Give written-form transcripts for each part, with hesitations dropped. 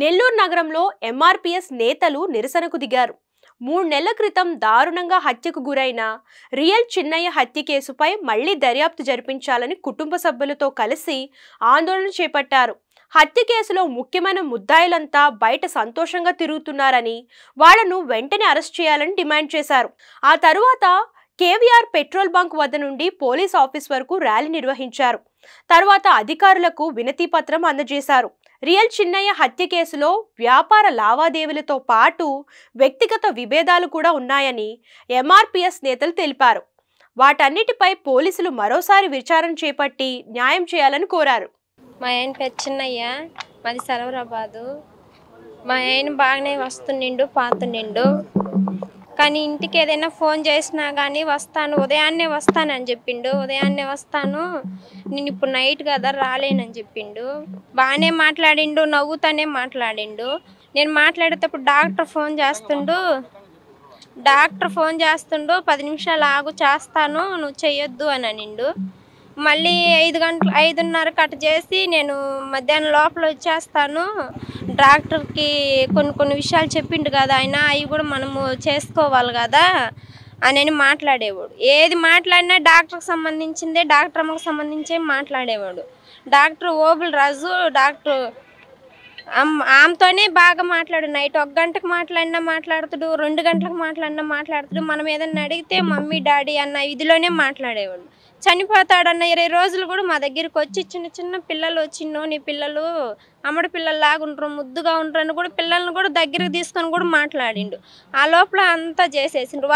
నెల్లూరు నగరంలో ఎంఆర్పీఎస్ నేతలు నిరసనకు దిగారు. 3 నెలల క్రితం దారుణంగా హత్యకు గురైన రియల్ చిన్నయ్య హత్య కేసుపై మళ్లీ దర్యాప్తు జరిపించాలని కుటుంబ సభ్యులతో కలిసి ఆందోళన చేపట్టారు. హత్య కేసులో ముఖ్యమైన ముద్దాయిలంతా బయట సంతోషంగా తిరుగుతున్నారని, వాళ్లను వెంటనే అరెస్ట్ చేయాలని డిమాండ్ చేశారు. ఆ తరువాత కేవీఆర్ పెట్రోల్ బంక్ వద్ద నుండి పోలీస్ ఆఫీస్ వరకు ర్యాలీ నిర్వహించారు. తర్వాత అధికారులకు వినతి పత్రం అందజేశారు. రియల్ చిన్నయ్య హత్య కేసులో వ్యాపార లావాదేవీలతో పాటు వ్యక్తిగత విభేదాలు కూడా ఉన్నాయని ఎంఆర్పీఎస్ నేతలు తెలిపారు. వాటన్నిటిపై పోలీసులు మరోసారి విచారణ చేపట్టి న్యాయం చేయాలని కోరారు. మా ఆయన పేరు చిన్నయ్య, మాది సరవరాబాదు. మా ఆయన బాగానే వస్తుండిండు, పాతుండిండు. కానీ ఇంటికి ఏదైనా ఫోన్ చేసినా కానీ వస్తాను, ఉదయాన్నే వస్తానని చెప్పిండు. ఉదయాన్నే వస్తాను, నేను ఇప్పుడు నైట్ కదా రాలేనని చెప్పిండు. బాగానే మాట్లాడిండు, నవ్వుతానే మాట్లాడిండు. నేను మాట్లాడేటప్పుడు డాక్టర్ ఫోన్ చేస్తుండు 10 నిమిషాలు ఆగు చేస్తాను, నువ్వు చెయ్యొద్దు అని అనిండు. మళ్ళీ 5:30 కట్ చేసి నేను మధ్యాహ్నం లోపల వచ్చేస్తాను, డాక్టర్కి కొన్ని విషయాలు చెప్పిండు కదా ఆయన, అవి కూడా మనము చేసుకోవాలి కదా అని మాట్లాడేవాడు. ఏది మాట్లాడినా డాక్టర్కి సంబంధించిందే, డాక్టర్ అమ్మకు సంబంధించే మాట్లాడేవాడు. డాక్టర్ ఓబుల్ రాజు డాక్టర్ ఆమెతోనే బాగా మాట్లాడు. నైట్ 1 గంటకు మాట్లాడినా మాట్లాడుతాడు, 2 గంటలకు మాట్లాడినా మాట్లాడుతాడు. మనం ఏదన్నా అడిగితే మమ్మీ డాడీ అన్న ఇదిలోనే మాట్లాడేవాడు. చనిపోతాడన్న 20 రోజులు కూడా మా దగ్గరికి వచ్చి చిన్న పిల్లలు చిన్నోని పిల్లలు అమ్మడి పిల్లలు లాగుంటారు, ముద్దుగా ఉంటారు అని కూడా పిల్లల్ని కూడా దగ్గరికి తీసుకొని కూడా మాట్లాడిండు. ఆ లోపల అంతా చేసేసిండ్రు.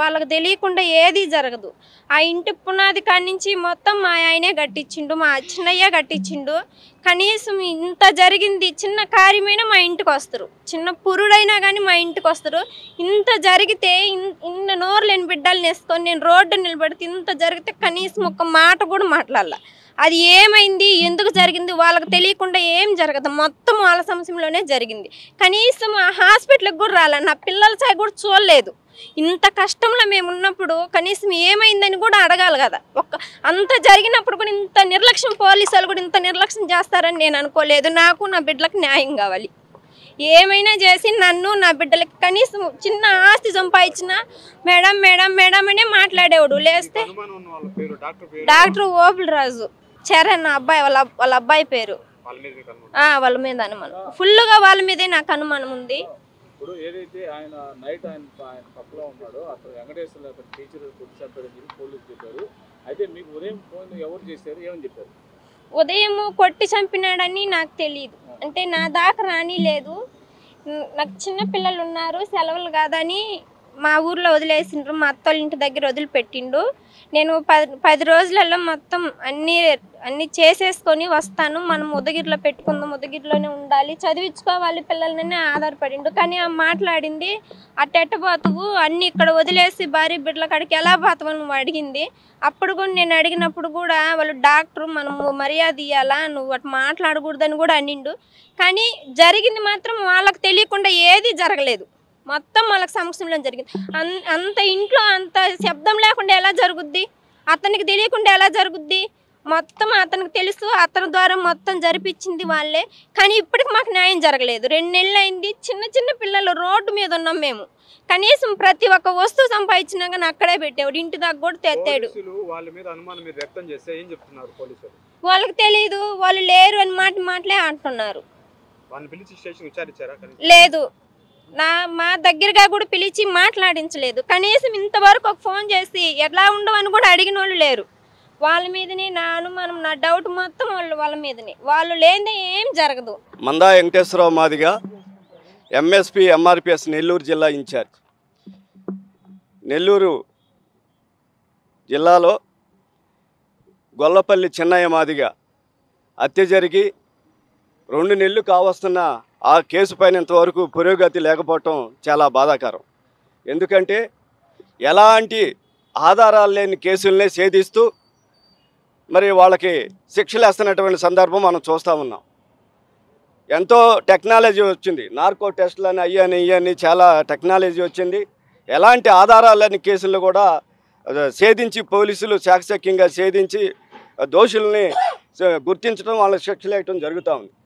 వాళ్ళకి తెలియకుండా ఏది జరగదు. ఆ ఇంటి పునాది కాడి నుంచి మొత్తం మా ఆయనే కట్టించిండు, మా చిన్నయ్య కట్టించిండు. కనీసం ఇంత జరిగింది, చిన్న కార్యమైనా మా ఇంటికి వస్తారు, చిన్న పురుడైనా కానీ మా ఇంటికి వస్తారు. ఇంత జరిగితే ఇన్న నోరు లేని బిడ్డలు నేసుకొని నేను రోడ్డు నిలబెడితే ఇంత జరిగితే కనీసం ఒక మాట కూడా మాట్లాడాల. అది ఏమైంది, ఎందుకు జరిగింది వాళ్ళకి తెలియకుండా ఏం జరగదు, మొత్తం వాళ్ళ సంశయంలోనే జరిగింది. కనీసం ఆ హాస్పిటల్కి కూడా రాలే, నా పిల్లల సాయి కూడా చూడలేదు. ఇంత కష్టంలో మేము ఉన్నప్పుడు కనీసం ఏమైందని కూడా అడగాలి కదా. అంత జరిగినప్పుడు కూడా ఇంత నిర్లక్ష్యం, పోలీసు వాళ్ళు కూడా ఇంత నిర్లక్ష్యం చేస్తారని నేను అనుకోలేదు. నాకు నా బిడ్డలకు న్యాయం కావాలి. ఏమైనా చేసి నన్ను నా బిడ్డలకి కనీసం చిన్న ఆస్తి సంపాదించిన మేడం మేడం మేడం అనే మాట్లాడేవాడు. లేస్తే డాక్టర్ ఓబుల్ రాజు చరణ్ అబ్బాయి, వాళ్ళ అబ్బాయి పేరు. వాళ్ళ మీద అనుమానం, ఫుల్గా వాళ్ళ మీదే నాకు అనుమానం ఉంది. ఇప్పుడు ఏదైతే ఆయన నైట్ ఆయన పక్కలో ఉన్నాడో అక్కడ వెంకటేశ్వర టీచర్ కొట్టి పోలీసు చెప్పారు. అయితే మీకు ఉదయం ఫోన్ ఎవరు చేశారు, ఏమని చెప్పారు? ఉదయం కొట్టి చంపినాడని నాకు తెలియదు, అంటే నా దాకా రాని లేదు. నాకు చిన్న పిల్లలు ఉన్నారు, సెలవులు కాదని మా ఊర్లో వదిలేసిండ్రు, మా అత్తోళ్ళ ఇంటి దగ్గర వదిలిపెట్టిండు. నేను 10 రోజులలో మొత్తం అన్నీ చేసేసుకొని వస్తాను, మనం ఉదగిరిలో పెట్టుకుందాం, ఉదగిరిలోనే ఉండాలి, చదివించుకోవాలి పిల్లలనే ఆధారపడిండు. కానీ ఆ మాట్లాడింది అట్టెట్టబోతువు, అన్నీ ఇక్కడ వదిలేసి భార్య బిడ్డల కాడికి ఎలా పోతావు నువ్వు అడిగింది. అప్పుడు కూడా నేను అడిగినప్పుడు కూడా వాళ్ళు డాక్టర్ మనము మర్యాద ఇవ్వాలా, నువ్వు అటు మాట్లాడకూడదని కూడా అనిండు. కానీ జరిగింది మాత్రం వాళ్ళకి తెలియకుండా ఏది జరగలేదు, మొత్తం వాళ్ళకి సమక్షంలో జరిగింది. అంత ఇంట్లో అంత శబ్దం లేకుండా ఎలా జరుగుద్ది, అతనికి తెలియకుండా ఎలా జరుగుద్ది, మొత్తం అతనికి తెలుసు, అతని ద్వారా మొత్తం జరిపించింది వాళ్ళే. కానీ ఇప్పటికి మాకు న్యాయం జరగలేదు. 2 నెలలు అయింది, చిన్న పిల్లలు రోడ్డు మీద ఉన్నాం మేము. కనీసం ప్రతి ఒక్క వస్తువు సంపాదించినా కానీ అక్కడే పెట్టాడు, ఇంటి దాకా కూడా తెస్తాడు. వాళ్ళకి తెలియదు, వాళ్ళు లేరు అని మాటలే అంటున్నారు. లేదు, మా దగ్గరగా కూడా పిలిచి మాట్లాడించలేదు. కనీసం ఇంతవరకు ఒక ఫోన్ చేసి ఎట్లా ఉండవని కూడా అడిగిన వాళ్ళు లేరు. వాళ్ళ మీదనే నా అనుమానం, నా డౌట్ మొత్తం వాళ్ళ మీదనే. వాళ్ళు లేదే ఏం జరగదు. మందా వెంకటేశ్వరరావు మాదిగా, ఎంఎస్పీ ఎంఆర్పీఎస్ నెల్లూరు జిల్లా ఇన్ఛార్జ్. నెల్లూరు జిల్లాలో గొల్లపల్లి చిన్నయ్య మాదిగా హత్య జరిగి 2 నెలలు కావస్తున్న ఆ కేసు పైన ఇంతవరకు పురోగతి లేకపోవటం చాలా బాధాకరం. ఎందుకంటే ఎలాంటి ఆధారాలు లేని కేసులనే ఛేదిస్తూ మరి వాళ్ళకి శిక్షలు వేస్తున్నటువంటి సందర్భం మనం చూస్తూ ఉన్నాం. ఎంతో టెక్నాలజీ వచ్చింది, నార్కో టెస్టులు అని ఇవన్నీ చాలా టెక్నాలజీ వచ్చింది. ఎలాంటి ఆధారాలు లేని కేసులను కూడా ఛేదించి పోలీసులు చాకచక్యంగా ఛేదించి దోషుల్ని గుర్తించడం, వాళ్ళకి శిక్షలు వేయటం జరుగుతూ ఉంది.